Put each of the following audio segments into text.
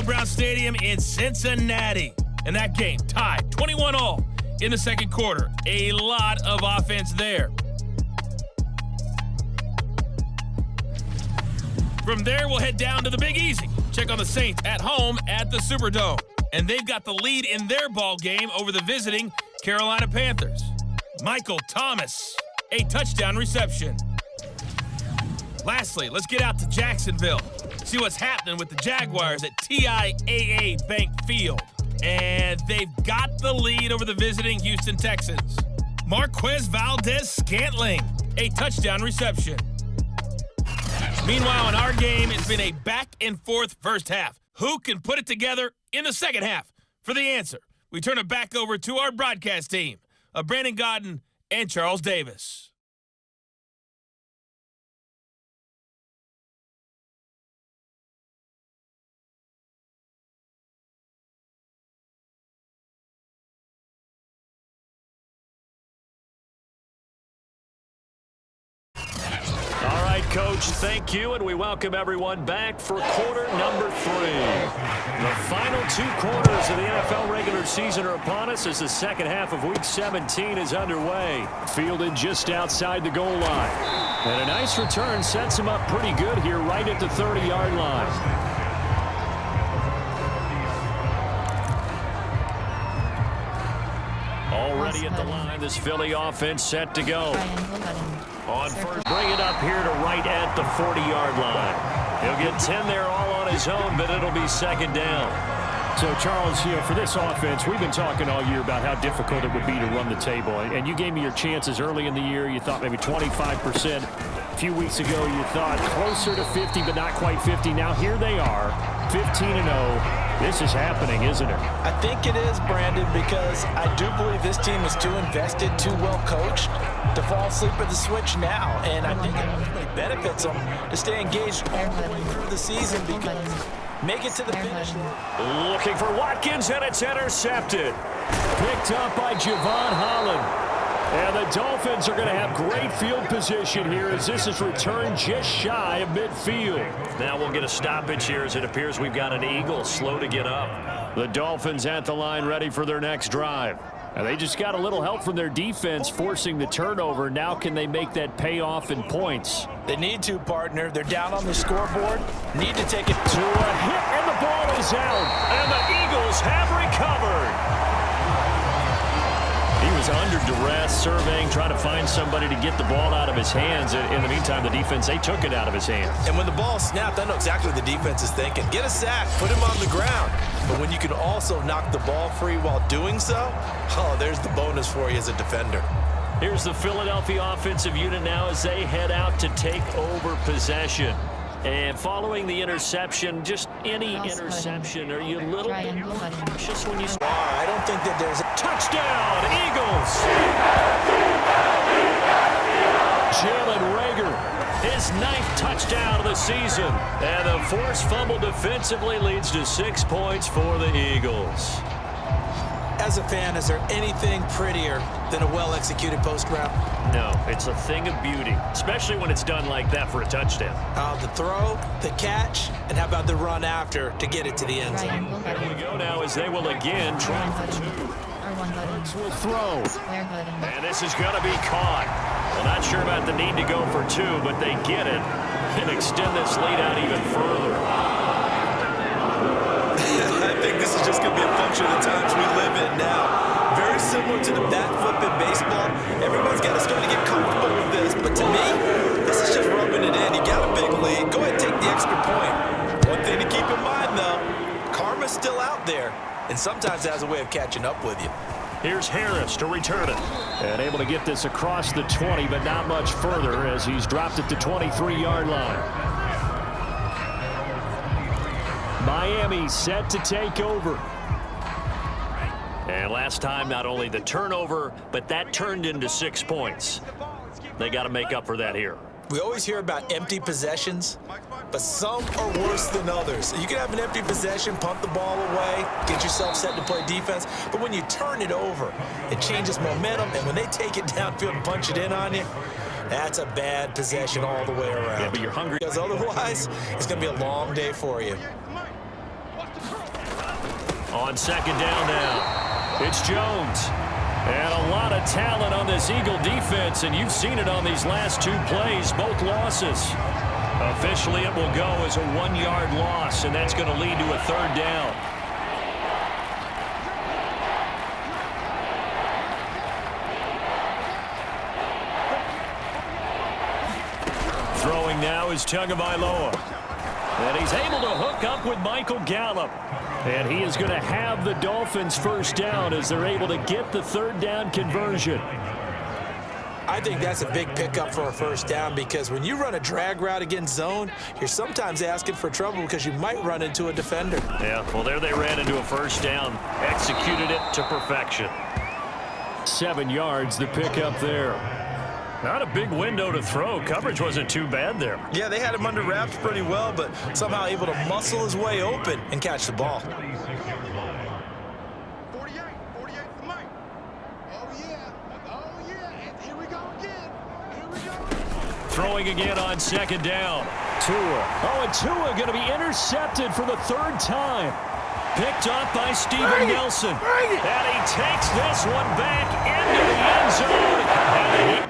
Paul Brown Stadium in Cincinnati. And that game tied 21-all in the second quarter. A lot of offense there. From there, we'll head down to the Big Easy. Check on the Saints at home at the Superdome. And they've got the lead in their ball game over the visiting Carolina Panthers. Michael Thomas, a touchdown reception. Lastly, let's get out to Jacksonville. See what's happening with the Jaguars at TIAA Bank Field. And they've got the lead over the visiting Houston Texans. Marquez Valdez-Scantling, a touchdown reception. Meanwhile, in our game, it's been a back-and-forth first half. Who can put it together in the second half? For the answer, we turn it back over to our broadcast team of Brandon Godden and Charles Davis. All right, Coach, thank you, and we welcome everyone back for quarter number 3. The final 2 quarters of the NFL regular season are upon us as the second half of Week 17 is underway. Fielded just outside the goal line. And a nice return sets him up pretty good here right at the 30-yard line. Already at the line, this Philly offense set to go. On first, bring it up here to right at the 40-yard line. He'll get 10 there all on his own, but it'll be second down. So, Charles, for this offense, we've been talking all year about how difficult it would be to run the table. And you gave me your chances early in the year. You thought maybe 25%. A few weeks ago, you thought closer to 50, but not quite 50. Now here they are, 15-0. This is happening, isn't it? I think it is, Brandon, because I do believe this team is too invested, too well coached to fall asleep at the switch now. And I think it ultimately benefits them to stay engaged all the way through the season because make it to the finish line. Looking for Watkins, and it's intercepted. Picked up by Javon Holland. And the Dolphins are going to have great field position here as this is returned just shy of midfield. Now we'll get a stoppage here as it appears we've got an Eagle slow to get up. The Dolphins at the line ready for their next drive. And they just got a little help from their defense forcing the turnover. Now can they make that pay off in points? They need to, partner. They're down on the scoreboard. Need to take it to a hit, and the ball is out. And the Eagles have recovered. He was under duress, surveying, trying to find somebody to get the ball out of his hands. In the meantime, the defense, they took it out of his hands. And when the ball snapped, I know exactly what the defense is thinking. Get a sack, put him on the ground. But when you can also knock the ball free while doing so, oh, there's the bonus for you as a defender. Here's the Philadelphia offensive unit now as they head out to take over possession. And following the interception, just any interception, are you a little bit cautious when you... I don't think that there's a... Touchdown, Eagles! Jalen Reagor, his 9th touchdown of the season. And the forced fumble defensively leads to 6 points for the Eagles. As a fan, is there anything prettier than a well-executed post route? No, it's a thing of beauty, especially when it's done like that for a touchdown. The throw, the catch, and how about the run after to get it to the end zone? Here we go now as they will again try for 2. Hurts will throw. And this is going to be caught. Well, not sure about the need to go for 2, but they get it and extend this lead out even further. I think this is just going to be a function of the times we live in now. Very similar to the bat flip in baseball. Everyone's got to start to get comfortable with this. But to me, this is just rubbing it in. You got a big lead. Go ahead and take the extra point. One thing to keep in mind, though, karma's still out there. And sometimes it has a way of catching up with you. Here's Harris to return it. And able to get this across the 20, but not much further as he's dropped it to 23-yard line. Miami set to take over. And last time, not only the turnover, but that turned into 6 points. They got to make up for that here. We always hear about empty possessions, but some are worse than others. You can have an empty possession, punt the ball away, get yourself set to play defense, but when you turn it over, it changes momentum, and when they take it downfield and punch it in on you, that's a bad possession all the way around. Yeah, but you're hungry. Because otherwise, it's going to be a long day for you. On second down now, it's Jones. And a lot of talent on this Eagle defense, and you've seen it on these last two plays, both losses. Officially, it will go as a 1-yard loss, and that's going to lead to a third down. Throwing now is Tagovailoa. And he's able to hook up with Michael Gallup. And he is going to have the Dolphins first down as they're able to get the third down conversion. I think that's a big pickup for a first down because when you run a drag route against zone, you're sometimes asking for trouble because you might run into a defender. Yeah, well, there they ran into a first down. Executed it to perfection. 7 yards, the pickup there. Not a big window to throw. Coverage wasn't too bad there. Yeah, they had him under wraps pretty well, but somehow able to muscle his way open and catch the ball. 48 for Mike. Oh, yeah. Here we go again. Throwing again on second down. Tua. Oh, and Tua going to be intercepted for the third time. Picked up by Steven Nelson. And he takes this one back into the end zone.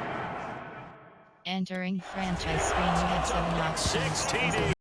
Entering franchise screen, you have 7 options. 16.